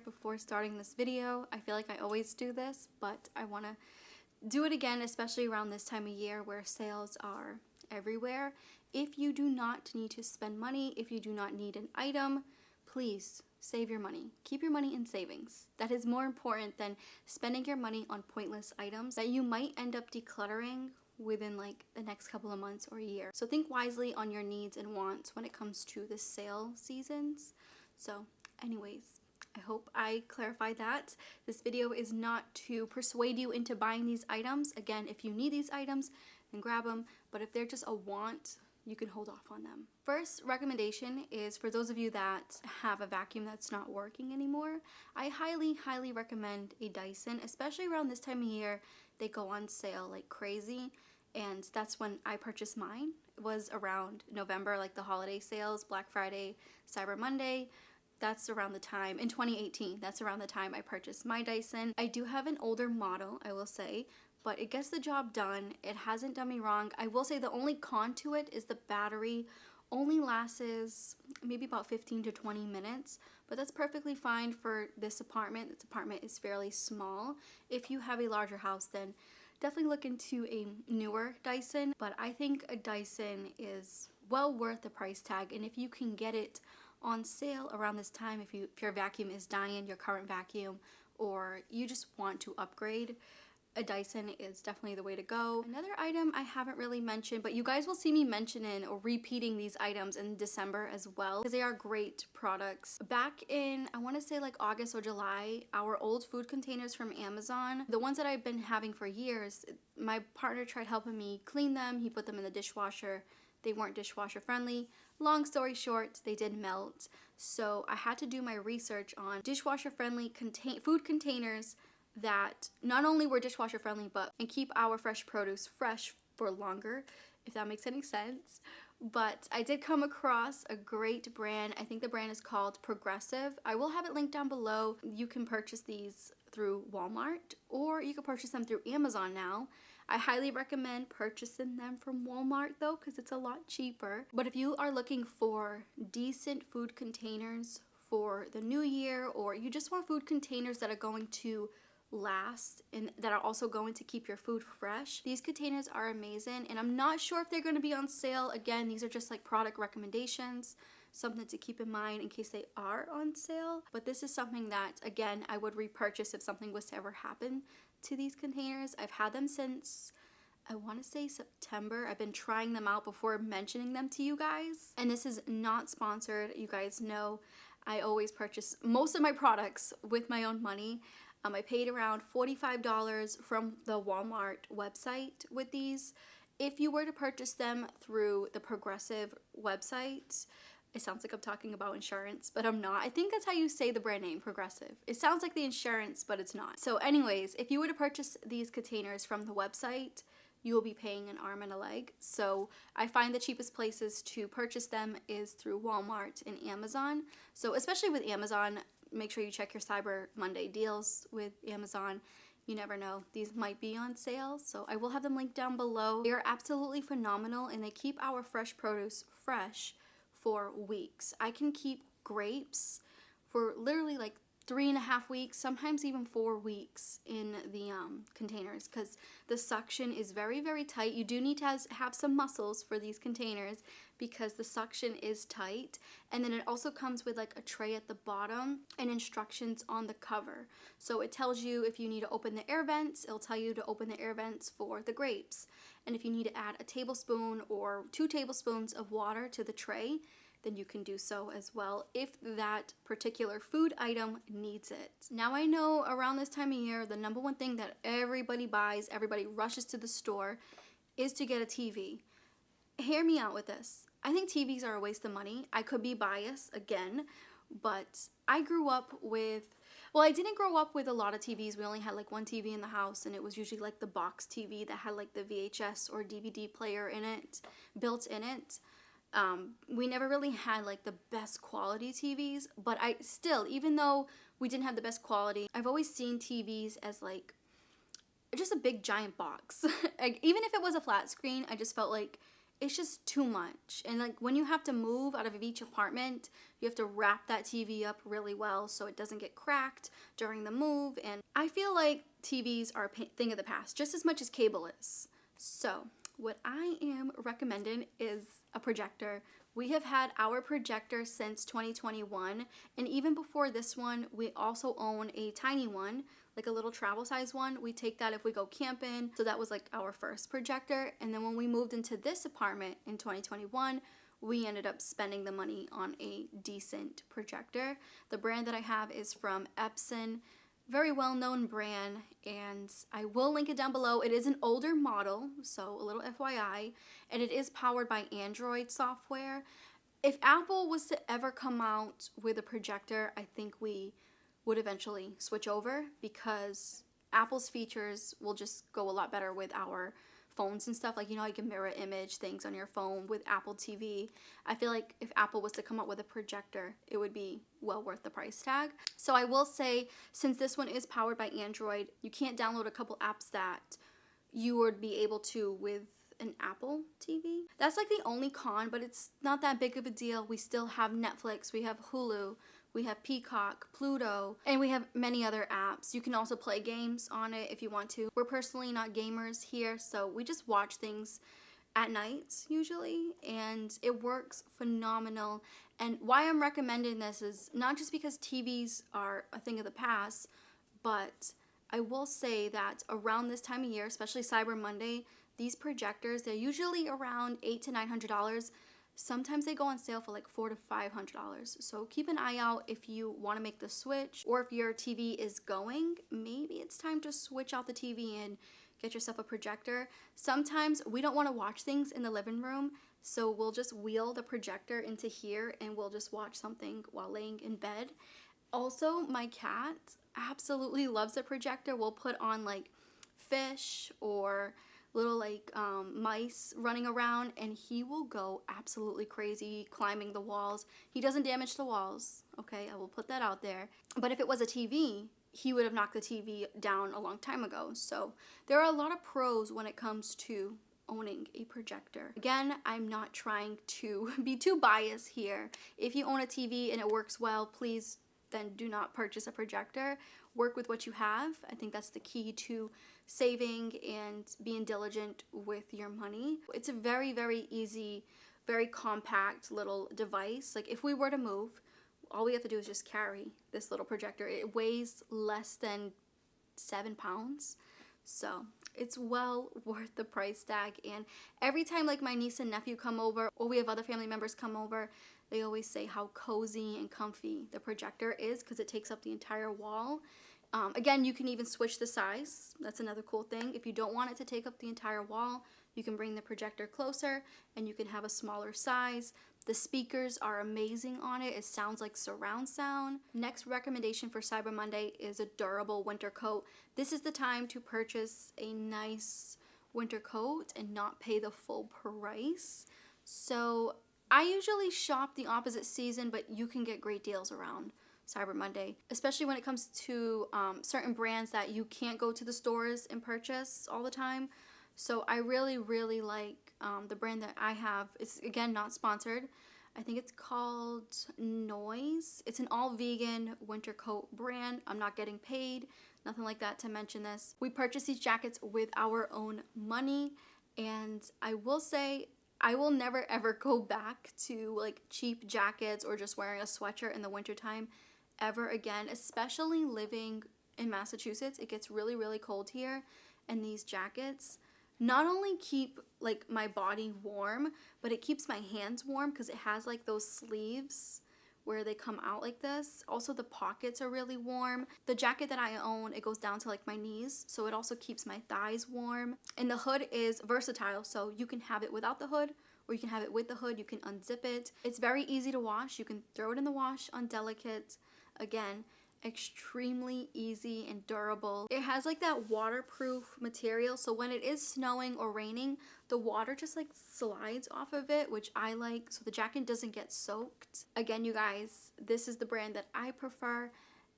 before starting this video. I feel like I always do this, but I want to do it again, especially around this time of year where sales are everywhere. If you do not need to spend money, if you do not need an item, please save your money. Keep your money in savings. That is more important than spending your money on pointless items that you might end up decluttering within like the next couple of months or a year. So think wisely on your needs and wants when it comes to the sale seasons. So anyways, I hope I clarified that. This video is not to persuade you into buying these items. Again, if you need these items, then grab them. But if they're just a want, you can hold off on them. First recommendation is for those of you that have a vacuum that's not working anymore. I highly recommend a Dyson, especially around this time of year. They go on sale like crazy, and that's when I purchased mine. It was around November, like the holiday sales, Black Friday, Cyber Monday. That's around the time, in 2018, that's around the time I purchased my Dyson. I do have an older model, I will say, but it gets the job done. It hasn't done me wrong. I will say the only con to it is the battery only lasts maybe about 15 to 20 minutes, but that's perfectly fine for this apartment. This apartment is fairly small. If you have a larger house, then definitely look into a newer Dyson, but I think a Dyson is well worth the price tag, and if you can get it on sale around this time, if your vacuum is dying, your current vacuum, or you just want to upgrade, a Dyson is definitely the way to go. Another item I haven't really mentioned, but you guys will see me mentioning or repeating these items in December as well, because they are great products. Back in, I want to say like August or July, our old food containers from Amazon, the ones that I've been having for years, my partner tried helping me clean them. He put them in the dishwasher. They weren't dishwasher friendly. Long story short, they did melt. So I had to do my research on dishwasher friendly food containers that not only were dishwasher friendly, but and keep our fresh produce fresh for longer, if that makes any sense. But I did come across a great brand. I think the brand is called Progressive. I will have it linked down below. You can purchase these through Walmart, or you can purchase them through Amazon now. I highly recommend purchasing them from Walmart though, because it's a lot cheaper. But if you are looking for decent food containers for the new year, or you just want food containers that are going to last and that are also going to keep your food fresh, these containers are amazing. And I'm not sure if they're going to be on sale. Again, these are just like product recommendations, something to keep in mind in case they are on sale. But this is something that, again, I would repurchase if something was to ever happen to these containers. I've had them since, I want to say September. I've been trying them out before mentioning them to you guys. And this is not sponsored. You guys know I always purchase most of my products with my own money. I paid around $45 from the Walmart website with these. If you were to purchase them through the Progressive website, it sounds like I'm talking about insurance, but I'm not. I think that's how you say the brand name, Progressive. It sounds like the insurance, but it's not. So anyways, if you were to purchase these containers from the website, you will be paying an arm and a leg. So I find the cheapest places to purchase them is through Walmart and Amazon. So especially with Amazon, make sure you check your Cyber Monday deals with Amazon. You never know, these might be on sale. So I will have them linked down below. They are absolutely phenomenal, and they keep our fresh produce fresh for weeks. I can keep grapes for literally like 3.5 weeks, sometimes even 4 weeks in the containers, because the suction is very tight. You do need to have some muscles for these containers because the suction is tight. And then it also comes with like a tray at the bottom and instructions on the cover. So it tells you if you need to open the air vents, it'll tell you to open the air vents for the grapes. And if you need to add a tablespoon or 2 tablespoons of water to the tray, then you can do so as well if that particular food item needs it. Now I know around this time of year, the number one thing that everybody buys, everybody rushes to the store, is to get a TV. Hear me out with this. I think TVs are a waste of money. I could be biased again, but I grew up with, well, I didn't grow up with a lot of TVs. We only had like one TV in the house, and it was usually like the box TV that had like the VHS or DVD player in it, built in it. We never really had like the best quality TVs, but I still, even though we didn't have the best quality, I've always seen TVs as like just a big giant box. Like, even if it was a flat screen, I just felt like it's just too much. And like when you have to move out of each apartment, you have to wrap that TV up really well so it doesn't get cracked during the move. And I feel like TVs are a thing of the past just as much as cable is. So what I am recommending is a projector. We have had our projector since 2021, and even before this one, we also own a tiny one, like a little travel size one. We take that if we go camping. So that was like our first projector. And then when we moved into this apartment in 2021, we ended up spending the money on a decent projector. The brand that I have is from Epson, very well-known brand, and I will link it down below. It is an older model, so a little FYI, and it is powered by Android software. If Apple was to ever come out with a projector, I think we would eventually switch over because Apple's features will just go a lot better with our phones and stuff. Like, you know, you can mirror image things on your phone with Apple TV. I feel like if Apple was to come up with a projector, it would be well worth the price tag. So I will say, since this one is powered by Android, you can't download a couple apps that you would be able to with an Apple TV. That's like the only con, but it's not that big of a deal. We still have Netflix, we have Hulu, we have Peacock, Pluto, and we have many other apps. You can also play games on it if you want to. We're personally not gamers here, so we just watch things at night usually, and it works phenomenal. And why I'm recommending this is not just because TVs are a thing of the past, but I will say that around this time of year, especially Cyber Monday, these projectors, they're usually around $800 to $900. Sometimes they go on sale for like $400 to $500. So keep an eye out if you want to make the switch, or if your TV is going, maybe it's time to switch out the TV and get yourself a projector. Sometimes we don't want to watch things in the living room, so we'll just wheel the projector into here and we'll just watch something while laying in bed. Also, my cat absolutely loves the projector. We'll put on like fish or little like mice running around, and he will go absolutely crazy climbing the walls. He doesn't damage the walls, okay? I will put that out there. But if it was a TV, he would have knocked the TV down a long time ago. So there are a lot of pros when it comes to owning a projector. Again, I'm not trying to be too biased here. If you own a TV and it works well, please then do not purchase a projector. Work with what you have. I think that's the key to saving and being diligent with your money. It's a very, very easy, very compact little device. Like if we were to move, all we have to do is just carry this little projector. It weighs less than 7 pounds. So it's well worth the price tag. And every time like my niece and nephew come over, or we have other family members come over, they always say how cozy and comfy the projector is because it takes up the entire wall. Again, you can even switch the size. That's another cool thing. If you don't want it to take up the entire wall, you can bring the projector closer and you can have a smaller size. The speakers are amazing on it. It sounds like surround sound. Next recommendation for Cyber Monday is a durable winter coat. This is the time to purchase a nice winter coat and not pay the full price. So I usually shop the opposite season, but you can get great deals around Cyber Monday, especially when it comes to certain brands that you can't go to the stores and purchase all the time. So I really, really like the brand that I have. It's, again, not sponsored. I think it's called Noise. It's an all-vegan winter coat brand. I'm not getting paid, nothing like that to mention this. We purchase these jackets with our own money, and I will say I will never ever go back to like cheap jackets or just wearing a sweatshirt in the wintertime ever again, especially living in Massachusetts. It gets really, really cold here, and these jackets not only keep like my body warm, but it keeps my hands warm because it has like those sleeves where they come out like this. Also, the pockets are really warm. The jacket that I own, it goes down to like my knees, so it also keeps my thighs warm. And the hood is versatile, so you can have it without the hood, or you can have it with the hood. You can unzip it. It's very easy to wash. You can throw it in the wash on delicate. Again, extremely easy and durable. It has like that waterproof material, so when it is snowing or raining, the water just like slides off of it, which I like, so the jacket doesn't get soaked. Again, you guys, this is the brand that I prefer.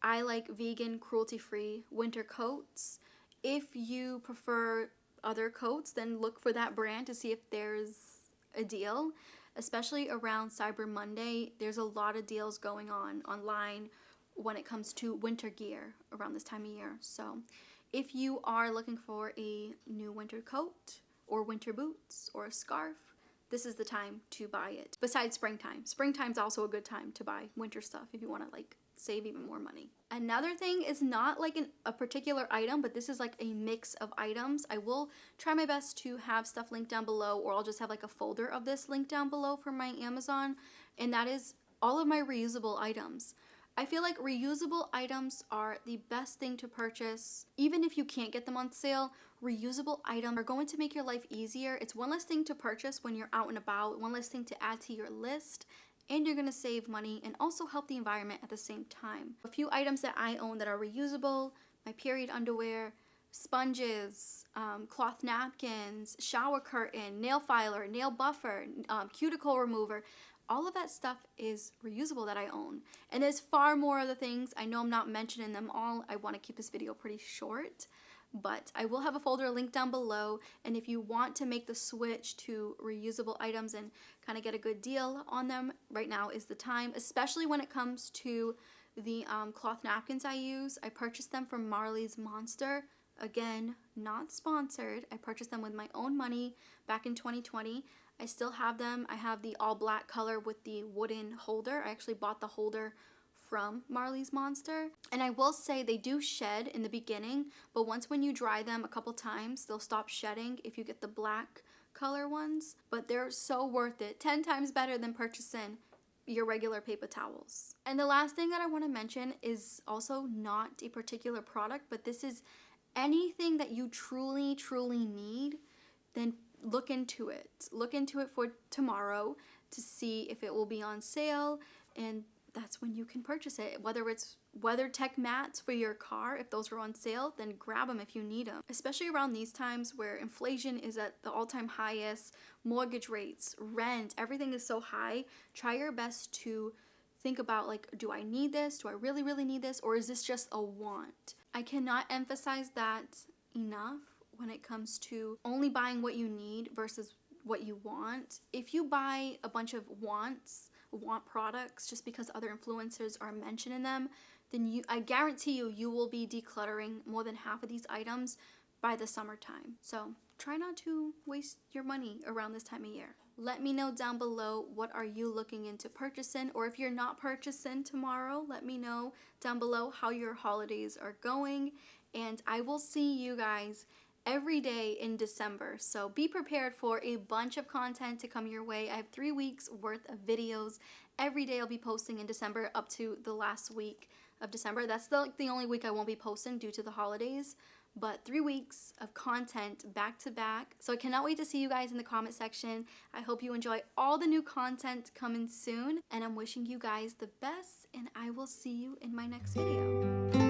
I like vegan, cruelty-free winter coats. If you prefer other coats, then look for that brand to see if there's a deal, especially around Cyber Monday. There's a lot of deals going on online when it comes to winter gear around this time of year. So if you are looking for a new winter coat or winter boots or a scarf, this is the time to buy it. Besides springtime. Springtime's also a good time to buy winter stuff if you want to like save even more money. Another thing is not like a particular item, but this is like a mix of items. I will try my best to have stuff linked down below, or I'll just have like a folder of this linked down below for my Amazon, and that is all of my reusable items. I feel like reusable items are the best thing to purchase. Even if you can't get them on sale, reusable items are going to make your life easier. It's one less thing to purchase when you're out and about, one less thing to add to your list, and you're gonna save money and also help the environment at the same time. A few items that I own that are reusable: my period underwear, sponges, cloth napkins, shower curtain, nail filer, nail buffer, cuticle remover. All of that stuff is reusable that I own. And there's far more other things. I know I'm not mentioning them all. I want to keep this video pretty short, but I will have a folder linked down below. And if you want to make the switch to reusable items and kind of get a good deal on them, right now is the time, especially when it comes to the cloth napkins I use. I purchased them from Marley's Monster. Again, not sponsored. I purchased them with my own money back in 2020. I still have them. I have the all black color with the wooden holder. I actually bought the holder from Marley's Monster. And I will say they do shed in the beginning, but once when you dry them a couple times, they'll stop shedding if you get the black color ones. But they're so worth it. 10 times better than purchasing your regular paper towels. And the last thing that I want to mention is also not a particular product, but this is anything that you truly, truly need, then look into it. Look into it for tomorrow to see if it will be on sale, and that's when you can purchase it. Whether it's WeatherTech mats for your car, if those are on sale, then grab them if you need them. Especially around these times where inflation is at the all-time highest, mortgage rates, rent, everything is so high. Try your best to think about, like, do I need this? Do I really, really need this? Or is this just a want? I cannot emphasize that enough when it comes to only buying what you need versus what you want. If you buy a bunch of want products just because other influencers are mentioning them, then I guarantee you will be decluttering more than half of these items by the summertime. So try not to waste your money around this time of year. Let me know down below, what are you looking into purchasing, or if you're not purchasing tomorrow, let me know down below how your holidays are going, and I will see you guys every day in December. So be prepared for a bunch of content to come your way. I have 3 weeks worth of videos. Every day I'll be posting in December up to the last week of December. That's the only week I won't be posting due to the holidays. But 3 weeks of content back to back. So I cannot wait to see you guys in the comment section. I hope you enjoy all the new content coming soon. And I'm wishing you guys the best, and I will see you in my next video.